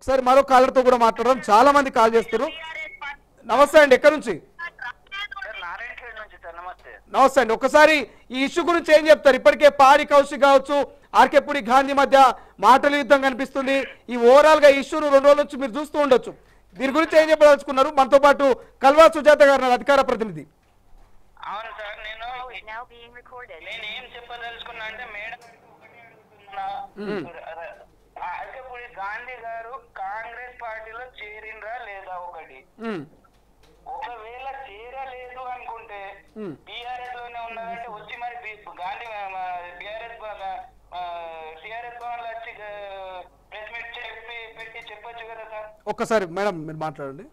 ఒకసారి మరో కాలర్ తో కూడా మాట్లాడడం, చాలా మంది కాల్ చేస్తారు. నమస్తే అండి, ఎక్కడి నుంచి? నమస్తే అండి. ఒకసారి ఈ ఇష్యూ గురించి ఏం చెప్తారు? ఇప్పటికే పాడి కౌశిక్ కావచ్చు, ఆర్కేపూడి గాంధీ మధ్య మాటల యుద్ధం కనిపిస్తుంది. ఈ ఓవరాల్ గా ఇష్యూను 2 రోజుల నుంచి మీరు చూస్తూ ఉండొచ్చు. దీని గురించి ఏం చెప్పదలుచుకున్నారు? మనతో పాటు కల్వా సుజాత గారు అధికార ప్రతినిధి. అవును సార్, నేనేం చెప్పదలుచుకున్నా అంటే మేడం ఆర్కేపూడి గాంధీ గారు కాంగ్రెస్ పార్టీలో చేరిండ్రా లేదా ఒకటి. ఒకవేళ చేరలేదు అనుకుంటే బీఆర్ఎస్ లోనే ఉన్నారంటే వచ్చి మరి గాంధీ టిఆర్ఎస్ భవన్ లో వచ్చి ప్రెస్ మీట్ చెప్పొచ్చు కదా సార్. ఒక్కసారి మేడం మీరు మాట్లాడండి.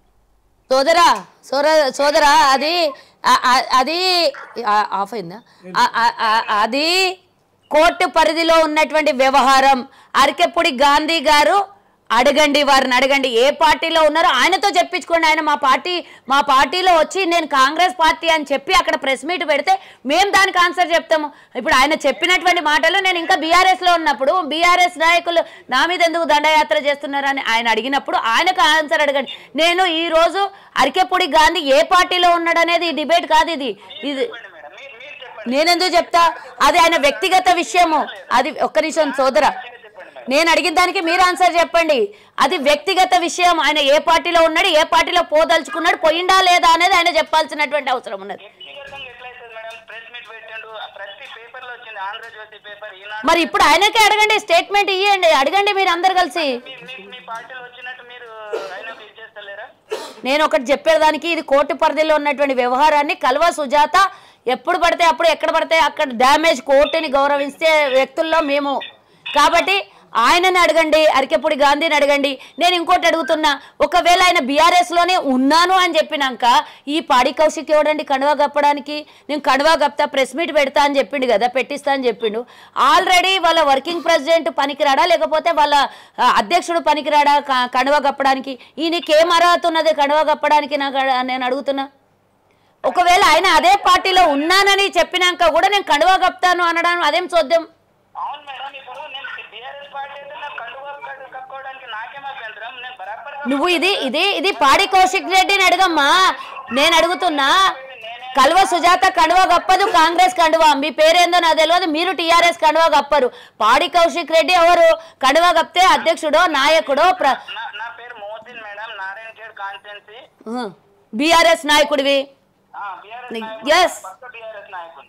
సోదరా అది ఆఫ్ అయిందా? అది కోర్టు పరిధిలో ఉన్నటువంటి వ్యవహారం. ఆర్కేపూడి గాంధీ గారు అడగండి, వారిని అడగండి ఏ పార్టీలో ఉన్నారో ఆయనతో చెప్పించుకోండి. ఆయన మా పార్టీలో వచ్చి నేను కాంగ్రెస్ పార్టీ అని చెప్పి అక్కడ ప్రెస్ మీట్ పెడితే మేము దానికి ఆన్సర్ చెప్తాము. ఇప్పుడు ఆయన చెప్పినటువంటి మాటలు నేను ఇంకా బీఆర్ఎస్లో ఉన్నప్పుడు బీఆర్ఎస్ నాయకులు నా మీద ఎందుకు దండయాత్ర చేస్తున్నారని ఆయన అడిగినప్పుడు ఆయనకు ఆన్సర్ అడగండి. నేను ఈరోజు ఆర్కేపూడి గాంధీ ఏ పార్టీలో ఉన్నాడు అనేది డిబేట్ కాదు. ఇది నేనెందుకు చెప్తా? అది ఆయన వ్యక్తిగత విషయము. అది ఒక్క నిమిషం సోదరా, నేను అడిగిన దానికి మీరు ఆన్సర్ చెప్పండి. అది వ్యక్తిగత విషయం. ఆయన ఏ పార్టీలో ఉన్నాడు, ఏ పార్టీలో పోదలుచుకున్నాడు, పోయిండా లేదా అనేది ఆయన చెప్పాల్సినటువంటి అవసరం ఉన్నది. మరి ఇప్పుడు ఆయనకే అడగండి, స్టేట్మెంట్ ఇవ్వండి, అడగండి మీరు అందరు కలిసి. నేను ఒకటి చెప్పేదానికి, ఇది కోర్టు పరిధిలో ఉన్నటువంటి వ్యవహారాన్ని కల్వా సుజాత ఎప్పుడు పడితే అప్పుడు ఎక్కడ పడితే అక్కడ డ్యామేజ్ కోర్టుని గౌరవించే వ్యక్తుల్లో మేము. కాబట్టి ఆయనని అడగండి, ఆర్కేపూడి గాంధీని అడగండి. నేను ఇంకోటి అడుగుతున్నా, ఒకవేళ ఆయన బీఆర్ఎస్లోనే ఉన్నాను అని చెప్పినాక ఈ పాడి కౌశిక్ ఎవడండి కండువా కప్పడానికి? నేను కండువా కప్తా, ప్రెస్ మీట్ పెడతా అని చెప్పిండు కదా, పెట్టిస్తా అని చెప్పిండు. ఆల్రెడీ వాళ్ళ వర్కింగ్ ప్రెసిడెంట్ పనికిరాడా లేకపోతే వాళ్ళ అధ్యక్షుడు పనికిరాడా కండువా కప్పడానికి? ఈయనకేం అర్హత ఉన్నది కండువా కప్పడానికి నేను అడుగుతున్నా. ఒకవేళ ఆయన అదే పార్టీలో ఉన్నానని చెప్పినాక కూడా నేను కండువా కప్తాను అనడం అదేం చూద్దాం. నువ్వు ఇది పాడి కౌశిక్ రెడ్డిని అడగమ్మా. నేను అడుగుతున్నా, కల్వా సుజాత కండువా కప్పదు, కాంగ్రెస్ కండువా. మీ పేరేందో నాకు తెలియదు, మీరు టీఆర్ఎస్ కండువా కప్పరు. పాడి కౌశిక్ రెడ్డి ఎవరు? కండువా కప్తే అధ్యక్షుడో నాయకుడో బీఆర్ఎస్ నాయకుడివి. ఎస్,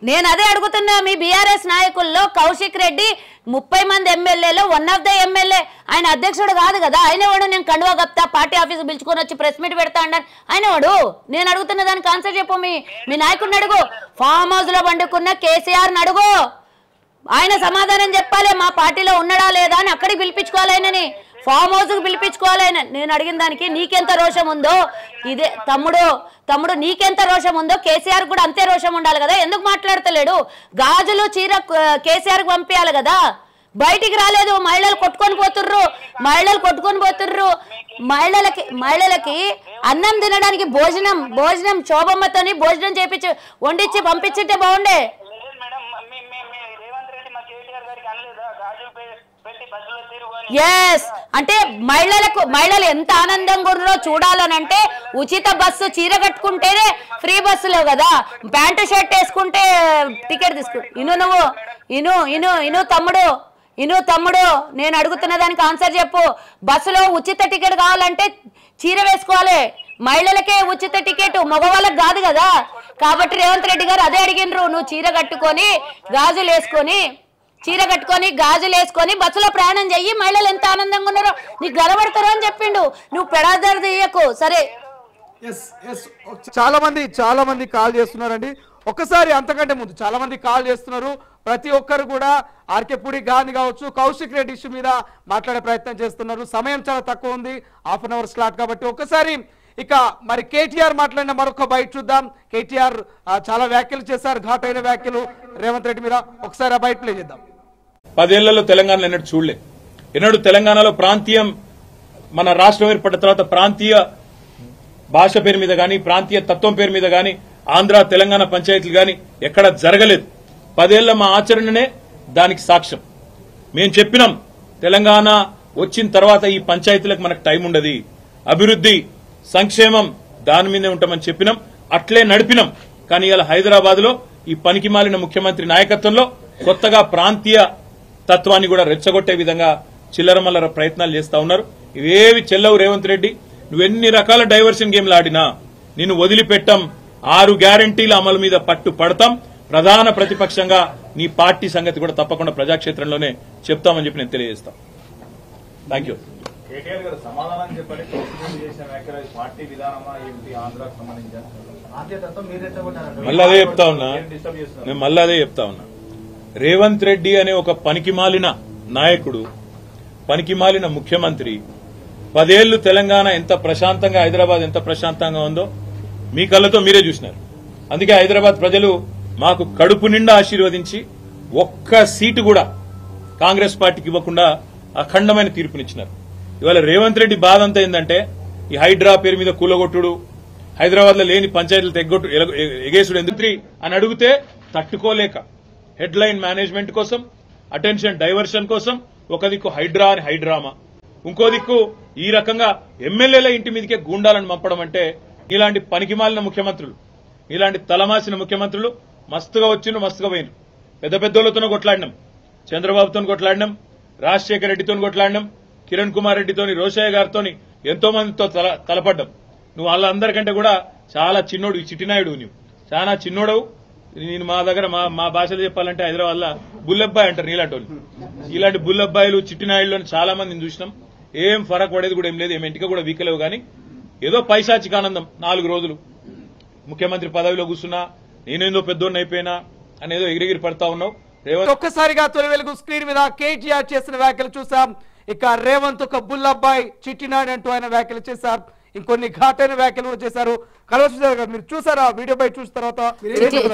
నేను అదే అడుగుతున్నా. మీ బీఆర్ఎస్ నాయకుల్లో కౌశిక్ రెడ్డి 30 మంది ఎమ్మెల్యేలో 1 ఆఫ్ ద ఎమ్మెల్యే. ఆయన అధ్యక్షుడు కాదు కదా. ఆయన వాడు నేను కండువా కప్తా, పార్టీ ఆఫీస్ పిలుచుకొని వచ్చి ప్రెస్ మీట్ పెడతా అంటాను. ఆయన వాడు. నేను అడుగుతున్న దానికి ఆన్సర్ చెప్పు. మీ నాయకుడిని అడుగు. ఫామ్ హౌస్ లో పండుకున్న కేసీఆర్ని అడుగు. ఆయన సమాధానం చెప్పాలి. మా పార్టీలో ఉన్నాడా లేదా అని అక్కడికి పిలిపించుకోవాలి ఆయనని, ఫామ్ హౌస్కి పిలిపించుకోవాలి ఆయన. నేను అడిగిన దానికి నీకెంత రోషం ఉందో, ఇదే తమ్ముడు నీకెంత రోషం ఉందో కేసీఆర్ కూడా అంతే రోషం ఉండాలి కదా. ఎందుకు మాట్లాడతలేడు? గాజులు చీర కేసీఆర్కి పంపించాలి కదా. బయటికి రాలేదు. మహిళలు కొట్టుకొని పోతుర్రు. మహిళలకి అన్నం తినడానికి భోజనం శోభమ్మతోని భోజనం చేపించి వండించి పంపించింటే బాగుండే. ఎస్, అంటే మహిళలు ఎంత ఆనందంగా ఉన్నారో చూడాలనంటే ఉచిత బస్సు, చీర కట్టుకుంటేనే ఫ్రీ బస్సులో కదా, ప్యాంటు షర్ట్ వేసుకుంటే టికెట్ తీసుకు. తమ్ముడు నేను అడుగుతున్న దానికి ఆన్సర్ చెప్పు. బస్సులో ఉచిత టికెట్ కావాలంటే చీర వేసుకోవాలి. మహిళలకే ఉచిత టికెట్, మగవాళ్ళకి కాదు కదా. కాబట్టి రేవంత్ రెడ్డి గారు అదే అడిగినరు. నువ్వు చీర కట్టుకొని గాజులు వేసుకొని బస్సులో ప్రయాణం చెయ్యి. మహిళలు ఎంత ఆనందంగా ఉన్నారో నీకు గర్వపడతారో అని చెప్పిండు. నువ్వు పెడాదరు తీయకు. సరే, చాలా మంది కాల్ చేస్తున్నారండి. ఒక్కసారి అంతకంటే ముందు చాలా మంది కాల్ చేస్తున్నారు. ప్రతి ఒక్కరు కూడా ఆర్కేపూడి గాంధీ కావచ్చు, కౌశిక్ రెడ్డి ఇష్యూ మీద మాట్లాడే ప్రయత్నం చేస్తున్నారు. సమయం చాలా తక్కువ ఉంది, 1/2 అవర్ స్లాట్ కాబట్టి. ఒక్కసారి ఇక మరి కేటీఆర్ మాట్లాడిన మరొక బయట చూద్దాం. కేటీఆర్ చాలా వ్యాఖ్యలు చేశారు, ఘాటైన వ్యాఖ్యలు రేవంత్ రెడ్డి మీద. ఒకసారి ఆ బయట ప్లే చేద్దాం. 10 ఏళ్లలో తెలంగాణలో ఎన్నడూ చూడలే. ఎన్నడూ తెలంగాణలో ప్రాంతీయం, మన రాష్ట్రం ఏర్పడిన తర్వాత ప్రాంతీయ భాష పేరు మీద గాని, ప్రాంతీయ తత్వం పేరు మీద గాని, ఆంధ్ర తెలంగాణ పంచాయతీలు గాని ఎక్కడ జరగలేదు. 10 ఏళ్ల మా ఆచరణనే దానికి సాక్ష్యం. మేము చెప్పినాం, తెలంగాణ వచ్చిన తర్వాత ఈ పంచాయతీలకు మనకు టైం ఉండదు, అభివృద్ధి సంక్షేమం దాని మీదే ఉంటామని చెప్పినాం, అట్లే నడిపినాం. కానీ ఇలా హైదరాబాద్ లో ఈ పనికి మాలిన ముఖ్యమంత్రి నాయకత్వంలో కొత్తగా ప్రాంతీయ తత్వాన్ని కూడా రెచ్చగొట్టే విధంగా చిల్లరమల్లర ప్రయత్నాలు చేస్తా ఉన్నారు. ఇవేవి చెల్లవు రేవంత్ రెడ్డి. నువ్వెన్ని రకాల డైవర్షన్ గేమ్లు ఆడినా నిన్ను వదిలిపెట్టాం. 6 గ్యారంటీల అమలు మీద పట్టు పడతాం. ప్రధాన ప్రతిపక్షంగా నీ పార్టీ సంగతి కూడా తప్పకుండా ప్రజాక్షేత్రంలోనే చెప్తామని చెప్పి నేను తెలియజేస్తాను. Thank you. కేటీఆర్ గారు సమాధానం చెప్పండి. చేసిన వ్యాఖ్యలు పార్టీ విధానమా ఏమిటి, ఆంధ్రాకు సంబంధించిన మళ్ళీ అదే చెప్తా ఉన్నా, నేను మళ్ళీ అదే చెప్తా ఉన్నా. రేవంత్ రెడ్డి అనే ఒక పనికిమాలిన నాయకుడు, పనికిమాలిన ముఖ్యమంత్రి 10 ఏళ్లు తెలంగాణ ఎంత ప్రశాంతంగా, హైదరాబాద్ ఎంత ప్రశాంతంగా ఉందో మీ కళ్ళతో మీరే చూసినారు. అందుకే హైదరాబాద్ ప్రజలు మాకు కడుపు నిండా ఆశీర్వదించి ఒక్క సీటు కూడా కాంగ్రెస్ పార్టీకి ఇవ్వకుండా అఖండమైన తీర్పునిచ్చినారు. ఇవాళ రేవంత్ రెడ్డి బాధ అంతా ఏంటంటే ఈ హైడ్రా పేరు మీద కూలగొట్టుడు, హైదరాబాద్ లో లేని పంచాయతీలు ఎగేసుడు ఎందుకు అని అడిగితే తట్టుకోలేక హెడ్ లైన్ మేనేజ్మెంట్ కోసం, అటెన్షన్ డైవర్షన్ కోసం ఒక దిక్కు హైడ్రా అని హైడ్రామా, ఇంకో దిక్కు ఈ రకంగా ఎమ్మెల్యేల ఇంటి మీదకే గూండాలను పంపడం. అంటే ఇలాంటి పనికిమాలిన ముఖ్యమంత్రులు, ఇలాంటి తలమాసిన ముఖ్యమంత్రులు మస్తుగా వచ్చిండ్రు, మస్తుగా పోయినరు. పెద్ద పెద్దోళ్లతోనూ కొట్లాడినాం, చంద్రబాబుతో కొట్లాడినాం, రాజశేఖర రెడ్డితో కొట్లాడినాం, కిరణ్ కుమార్ రెడ్డితోని, రోషయ్య గారితో ఎంతో మందితో తలపడ్డాం. నువ్వు వాళ్ళందరికంటే కూడా చాలా చిన్నోడు, ఈ చిట్టినాయుడు, నువ్వు చాలా చిన్నోడవు. నేను మా దగ్గర మా భాషలో చెప్పాలంటే హైదరాబాద్ లో బుల్లబ్బాయి అంటారు నీలాంటి వాళ్ళు. ఇలాంటి బుల్లబ్బాయిలు, చిట్టినాయుడులో చాలా మందిని చూసినాం. ఏం ఫరక్ పడేది కూడా ఏం లేదు, ఏం ఇంటికి కూడా వీకలేవు. కానీ ఏదో పైశాచిక ఆనందం 4 రోజులు ముఖ్యమంత్రి పదవిలో కూర్చున్నా, నేనేందో పెద్దోడిని అయిపోయినా అనేదో ఎగిరిగిరి పడతా ఉన్నావు. ఒక్కసారిగా తొలి వెలుగు స్క్రీన్ మీద కేటీఆర్ చేసిన వ్యాఖ్యలు చూసాం. ఇక రేవంత్ ఒక బుల్లబ్బాయి, చిట్టినాయుడు అంటూ ఆయన వ్యాఖ్యలు చేశారు. ఇంకొన్ని ఘాటైన వ్యాఖ్యలు కూడా చేశారు. కలవచ్చారు, మీరు చూసారా వీడియో పై చూసిన తర్వాత?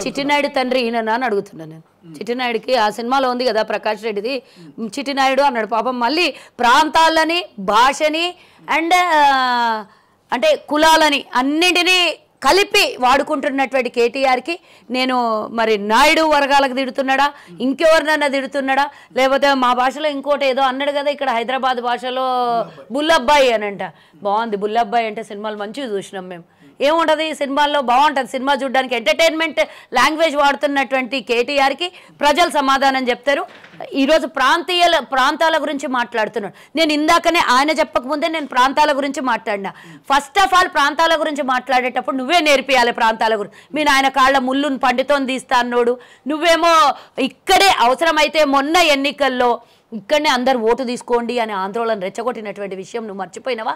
చిట్టినాయుడు తండ్రి ఈయన అని అడుగుతున్నాను నేను. చిట్టినాయుడికి ఆ సినిమాలో ఉంది కదా ప్రకాష్ రెడ్డిది, చిట్టినాయుడు అన్నాడు. పాపం మళ్ళీ ప్రాంతాలని, భాషని అండ్ అంటే కులాలని అన్నింటినీ కలిపి వాడుకుంటున్నటువంటి కేటీఆర్కి నేను మరి నాయుడు వర్గాలకు తిడుతున్నాడా, ఇంకెవరినైనా తిడుతున్నాడా, లేకపోతే మా భాషలో ఇంకోటి ఏదో అన్నాడు కదా ఇక్కడ హైదరాబాద్ భాషలో బుల్లబ్బాయి అని అంట. బాగుంది, బుల్లబ్బాయి అంటే సినిమాలు మంచిగా చూసినాం మేము. ఏముంటుంది సినిమాల్లో, బాగుంటుంది సినిమా చూడడానికి. ఎంటర్టైన్మెంట్ లాంగ్వేజ్ వాడుతున్నటువంటి కేటీఆర్కి ప్రజలు సమాధానం చెప్తారు. ఈరోజు ప్రాంతాల గురించి మాట్లాడుతున్నాడు. నేను ఇందాకనే ఆయన చెప్పకముందే నేను ప్రాంతాల గురించి మాట్లాడినా. ఫస్ట్ ఆఫ్ ఆల్ ప్రాంతాల గురించి మాట్లాడేటప్పుడు నువ్వే నేర్పియాలి ప్రాంతాల గురించి. మీ నాయన కాళ్ళ ముళ్ళును పండితోని తీస్తా అన్నోడు నువ్వేమో ఇక్కడే అవసరమైతే మొన్న ఎన్నికల్లో ఇక్కడనే అందరు ఓటు తీసుకోండి అని ఆంధ్రోళన రెచ్చగొట్టినటువంటి విషయం నువ్వు మర్చిపోయినావా?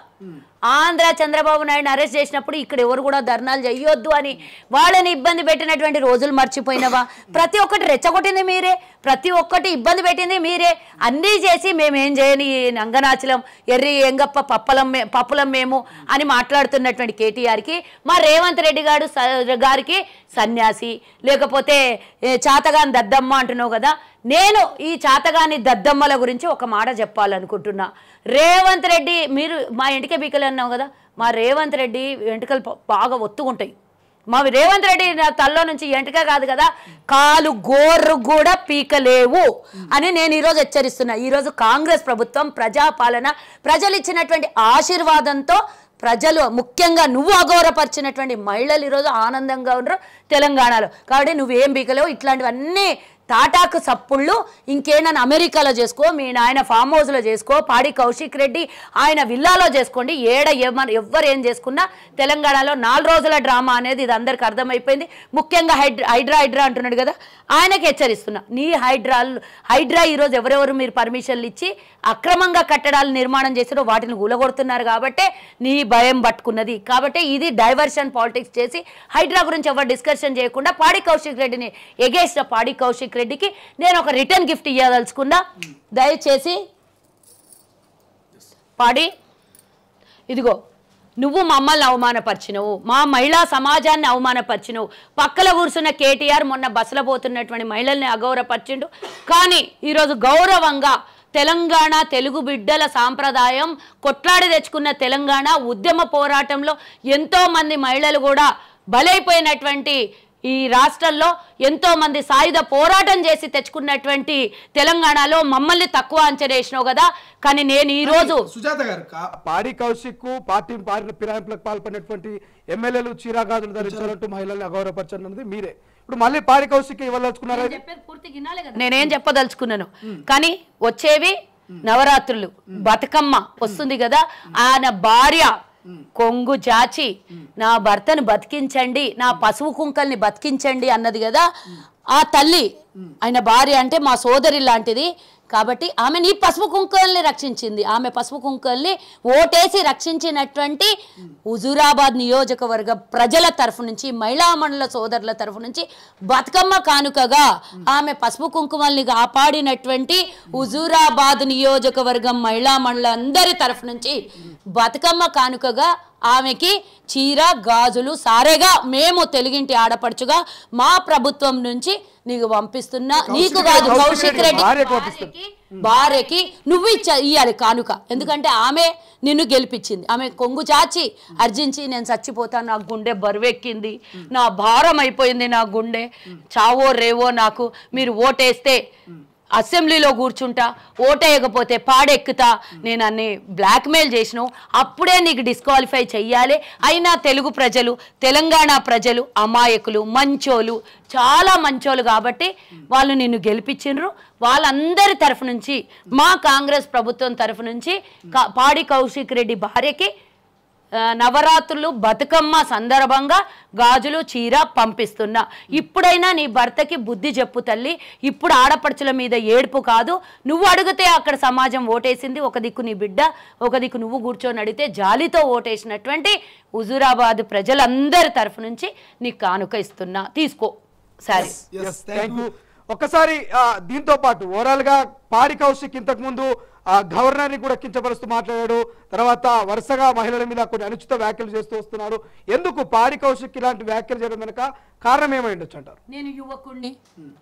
ఆంధ్ర చంద్రబాబు నాయుడు అరెస్ట్ చేసినప్పుడు ఇక్కడ ఎవరు కూడా ధర్నాలు చేయొద్దు అని వాళ్ళని ఇబ్బంది పెట్టినటువంటి రోజులు మర్చిపోయినావా? ప్రతి ఒక్కటి రెచ్చగొట్టింది మీరే, ప్రతి ఒక్కటి ఇబ్బంది పెట్టింది మీరే. అన్నీ చేసి మేమేం చేయని నంగనాచలం, ఎర్రి ఎంగప్ప పప్పులం మేము అని మాట్లాడుతున్నటువంటి కేటీఆర్కి మా రేవంత్ రెడ్డి గారికి సన్యాసి, లేకపోతే చాతగాని దద్దమ్మ అంటున్నావు కదా. నేను ఈ చాతగాని దద్దమ్మల గురించి ఒక మాట చెప్పాలనుకుంటున్నా. రేవంత్ రెడ్డి, మీరు మా ఇంటికే బీకలు అన్నావు కదా, మా రేవంత్ రెడ్డి వెంట్రుకలు బాగా ఒత్తుకుంటాయి. మా రేవంత్ రెడ్డి తల్లో నుంచి ఎంటక కాదు కదా, కాలు గోర్రు కూడా పీకలేవు అని నేను ఈరోజు హెచ్చరిస్తున్నా. ఈరోజు కాంగ్రెస్ ప్రభుత్వం ప్రజాపాలన, ప్రజలు ఇచ్చినటువంటి ఆశీర్వాదంతో ప్రజలు, ముఖ్యంగా నువ్వు అగౌరవపరిచినటువంటి మహిళలు ఈరోజు ఆనందంగా ఉన్నారు తెలంగాణలో. కాబట్టి నువ్వేం బీకలేవు. ఇట్లాంటివన్నీ తాటాకు సప్పుళ్ళు ఇంకేనన్నా అమెరికాలో చేసుకో, మీ నాయన ఫామ్ హౌస్లో చేసుకో, పాడి కౌశిక్ రెడ్డి ఆయన విల్లాలో చేసుకోండి. ఎవ్వరు ఏం చేసుకున్నా తెలంగాణలో 4 రోజుల డ్రామా అనేది ఇది అందరికి అర్థమైపోయింది. ముఖ్యంగా హైడ్రా అంటున్నాడు కదా, ఆయనకి హెచ్చరిస్తున్నా. నీ హైడ్రా ఈరోజు ఎవరెవరు మీరు పర్మిషన్లు ఇచ్చి అక్రమంగా కట్టడాలు నిర్మాణం చేసారో వాటిని కూలగొడుతున్నారు కాబట్టి నీ భయం పట్టుకున్నది. కాబట్టి ఇది డైవర్షన్ పాలిటిక్స్ చేసి హైడ్రా గురించి ఎవరు డిస్కషన్ చేయకుండా పాడి కౌశిక్ రెడ్డిని ఎగేసిన పాడి కౌశిక్ రెడ్డికి నేను ఒక రిటర్న్ గిఫ్ట్ ఇవ్వదలుచుకున్నా. దయచేసి పాడి, ఇదిగో నువ్వు మమ్మల్ని అవమానపరిచినవు, మా మహిళా సమాజాన్ని అవమానపరిచినవు. పక్కల కూర్చున్న కేటీఆర్ మొన్న బస్సులో పోతున్నటువంటి మహిళల్ని అగౌరవపరిచిండు. కానీ ఈరోజు గౌరవంగా తెలంగాణ తెలుగు బిడ్డల సాంప్రదాయం, కొట్లాడి తెచ్చుకున్న తెలంగాణ ఉద్యమ పోరాటంలో ఎంతోమంది మహిళలు కూడా బలైపోయినటువంటి ఈ రాష్ట్రంలో ఎంతో మంది సాయుధ పోరాటం చేసి తెచ్చుకున్నటువంటి తెలంగాణలో మమ్మల్ని తక్కువ అంచనా వేసినావు కదా. కానీ నేను ఈ రోజు సుజాత గారు పాడి కౌశిక్ పార్టీ ఫిరాయింపులకు పాల్పడినటువంటి ఎమ్మెల్యేలు చీరాగాజులు ధరించాలంటూ మహిళల్ని అగౌరవపరచనున్నది మీరే. ఇప్పుడు మళ్ళీ పాడి కౌశిక్ ఇవ్వదలుచుకున్నారా? నేనేం చెప్పదలుచుకున్నాను కానీ వచ్చేవి నవరాత్రులు, బతుకమ్మ వస్తుంది కదా. ఆయన భార్య కొంగు జాచి నా భర్తను బతికించండి, నా పసుపు కుంకల్ని బతికించండి అన్నది కదా. ఆ తల్లి ఆయన భార్య అంటే మా సోదరి లాంటిది కాబట్టి ఆమె నీ పసుపు కుంకల్ని రక్షించింది. ఆమె పసుపు కుంకల్ని ఓటేసి రక్షించినటువంటి హుజూరాబాద్ నియోజకవర్గ ప్రజల తరఫు నుంచి, మహిళా మండల సోదరుల తరఫు నుంచి బతుకమ్మ కానుకగా ఆమె పసుపు కుంకుమల్ని కాపాడినటువంటి హుజూరాబాద్ నియోజకవర్గం మహిళా మండల అందరి తరఫు నుంచి బతుకమ్మ కానుకగా ఆమెకి చీర గాజులు సారేగా మేము తెలుగింటి ఆడపడుచుగా మా ప్రభుత్వం నుంచి నీకు పంపిస్తున్నా. నీకు కాదు, కౌశిక్ రెడ్డి భార్యకి నువ్వు ఇయ్యాలి కానుక. ఎందుకంటే ఆమె నిన్ను గెలిపించింది. ఆమె కొంగు చాచి అర్జించి నేను చచ్చిపోతాను, నా గుండె బరువెక్కింది, నా భారం అయిపోయింది, నా గుండె చావో రేవో, నాకు మీరు ఓటేస్తే అసెంబ్లీలో కూర్చుంటా, ఓటేయకపోతే పాడెక్కుతా, నేను అన్ని బ్లాక్మెయిల్ చేసినావు, అప్పుడే నీకు డిస్క్వాలిఫై చెయ్యాలి. అయినా తెలుగు ప్రజలు, తెలంగాణ ప్రజలు అమాయకులు, మంచోలు, చాలా మంచోలు కాబట్టి వాళ్ళు నిన్ను గెలిపించిండ్రు. వాళ్ళందరి తరఫు నుంచి మా కాంగ్రెస్ ప్రభుత్వం తరఫు నుంచి పాడి కౌశిక్ రెడ్డి భార్యకి నవరాత్రులు బతుకమ్మ సందర్భంగా గాజులు చీర పంపిస్తున్నా. ఇప్పుడైనా నీ భర్తకి బుద్ధి చెప్పు తల్లి. ఇప్పుడు ఆడపడుచుల మీద ఏడుపు కాదు. నువ్వు అడిగితే అక్కడ సమాజం ఓటేసింది, ఒక దిక్కు నీ బిడ్డ, ఒక దిక్కు నువ్వు కూర్చొని అడిగితే జాలితో ఓటేసినటువంటి హుజూరాబాద్ ప్రజలందరి తరఫు నుంచి నీకు కానుక ఇస్తున్నా, తీసుకో. సరే, ఒక్కసారి దీంతో పాటు ఓవరాల్ గా పాడి కౌశిక్ ఇంతకు ముందు గవర్నర్ ని కూడా కించపరుస్తూ మాట్లాడాడు. తర్వాత వరుసగా మహిళల మీద కొన్ని అనుచిత వ్యాఖ్యలు చేస్తూ వస్తున్నారు. ఎందుకు పాడి కౌశిక్ ఇలాంటి వ్యాఖ్యలు చేయడం వెనక కారణం ఏమై ఉండొచ్చు అంటారు? నేను యువకుడిని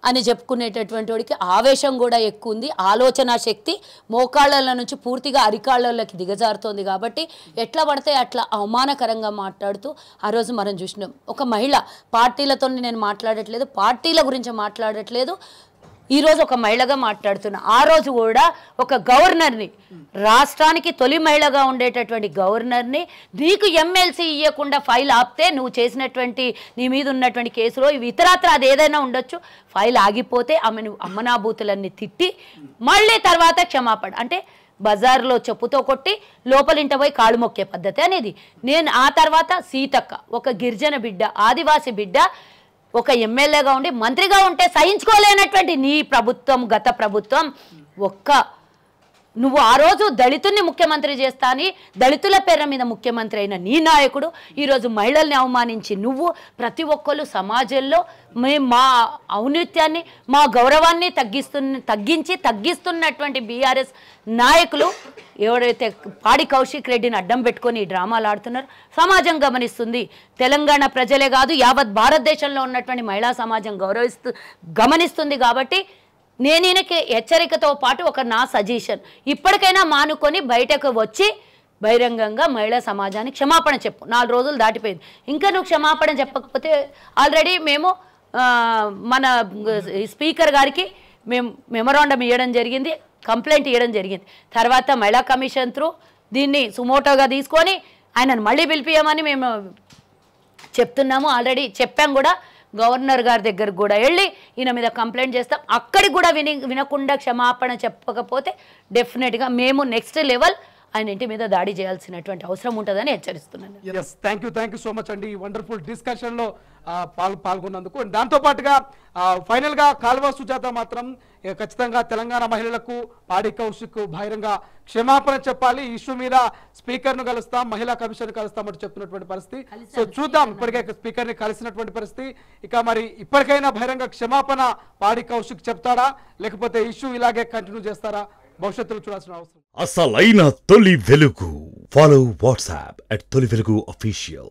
అని చెప్పుకునేటటువంటి వాడికి ఆవేశం కూడా ఎక్కువ ఉంది. ఆలోచన శక్తి మోకాళ్ళ నుంచి పూర్తిగా అరికాళ్ళకి దిగజారుతోంది కాబట్టి ఎట్లా పడితే అట్లా అవమానకరంగా మాట్లాడుతూ ఆ రోజు మనం చూసినాం. ఒక మహిళ, పార్టీలతో నేను మాట్లాడట్లేదు, పార్టీల గురించి మాట్లాడట్లేదు, ఈరోజు ఒక మహిళగా మాట్లాడుతున్నా. ఆ రోజు కూడా ఒక గవర్నర్ని, రాష్ట్రానికి తొలి మహిళగా ఉండేటటువంటి గవర్నర్ని నీకు ఎమ్మెల్సీ ఇవ్వకుండా ఫైల్ ఆపితే నువ్వు చేసినటువంటి నీ మీద ఉన్నటువంటి కేసులో ఇవి ఇతరత్ర అది ఏదైనా ఉండొచ్చు, ఫైల్ ఆగిపోతే ఆమెను అమ్మనాభూతులన్నీ తిట్టి మళ్ళీ తర్వాత క్షమాపణ అంటే బజార్లో చెప్పుతో కొట్టి లోపలింట పోయి కాళ్ళు మొక్కే పద్ధతి అనేది. నేను ఆ తర్వాత సీతక్క, ఒక గిరిజన బిడ్డ, ఆదివాసి బిడ్డ, ఒక ఎమ్మెల్యేగా ఉండి మంత్రిగా ఉంటే సహించుకోలేనటువంటి నీ ప్రభుత్వం, గత ప్రభుత్వం, నువ్వు ఆ రోజు దళితుల్ని ముఖ్యమంత్రి చేస్తా అని దళితుల పేర్ల మీద ముఖ్యమంత్రి అయిన నీ నాయకుడు ఈరోజు మహిళల్ని అవమానించి నువ్వు ప్రతి ఒక్కరు సమాజంలో మా ఔన్నత్యాన్ని, మా గౌరవాన్ని తగ్గిస్తున్నటువంటి బీఆర్ఎస్ నాయకులు ఎవరైతే పాడి కౌశిక్ రెడ్డిని అడ్డం పెట్టుకొని డ్రామాలు ఆడుతున్నారు సమాజం గమనిస్తుంది. తెలంగాణ ప్రజలే కాదు, యావత్ భారతదేశంలో ఉన్నటువంటి మహిళా సమాజం గమనిస్తుంది. కాబట్టి నేను ఈయనకి హెచ్చరికతో పాటు ఒక నా సజెషన్, ఇప్పటికైనా మానుకొని బయటకు వచ్చి బహిరంగంగా మహిళా సమాజానికి క్షమాపణ చెప్పు. 4 రోజులు దాటిపోయింది, ఇంకా నువ్వు క్షమాపణ చెప్పకపోతే ఆల్రెడీ మేము మన స్పీకర్ గారికి మేము మెమరాండం ఇవ్వడం జరిగింది, కంప్లైంట్ ఇవ్వడం జరిగింది. తర్వాత మహిళా కమిషన్ త్రూ దీన్ని సుమోటోగా తీసుకొని ఆయనను మళ్ళీ పిలిపియమని మేము చెప్తున్నాము. ఆల్రెడీ చెప్పాం కూడా, గవర్నర్ గారి దగ్గరకు కూడా వెళ్ళి ఈయన మీద కంప్లైంట్ చేస్తాం. అక్కడికి కూడా వినకుండా క్షమాపణ చెప్పకపోతే డెఫినెట్గా మేము నెక్స్ట్ లెవెల్ ఆయన ఇంటి మీద దాడి చేయాల్సినటువంటి అవసరం ఉంటుందని హెచ్చరిస్తున్నాను. థ్యాంక్ యూ సో మచ్ అండి, ఈ వండర్ఫుల్ డిస్కషన్లో పాల్గొన్నందుకు. దాంతో పాటుగా ఫైనల్గా కాల్వ సుజాత మాత్రం ఖచ్చితంగా తెలంగాణ మహిళలకు పాడి కౌశిక్ బహిరంగ క్షమాపణ చెప్పాలి, ఇష్యూ మీద స్పీకర్ను కలుస్తాం, మహిళా కమిషన్ కలుస్తామంటూ చెప్తున్నటువంటి పరిస్థితి. సో చూద్దాం, ఇప్పటికే స్పీకర్ని కలిసినటువంటి పరిస్థితి. ఇక మరి ఇప్పటికైనా బహిరంగ క్షమాపణ పాడి కౌశిక్ చెప్తాడా, లేకపోతే ఇష్యూ ఇలాగే కంటిన్యూ చేస్తారా, భవిష్యత్తులో చూడాల్సిన అవసరం. అసలైన తొలి వెలుగు. ఫాలో వాట్సాప్ @తొలి వెలుగు official.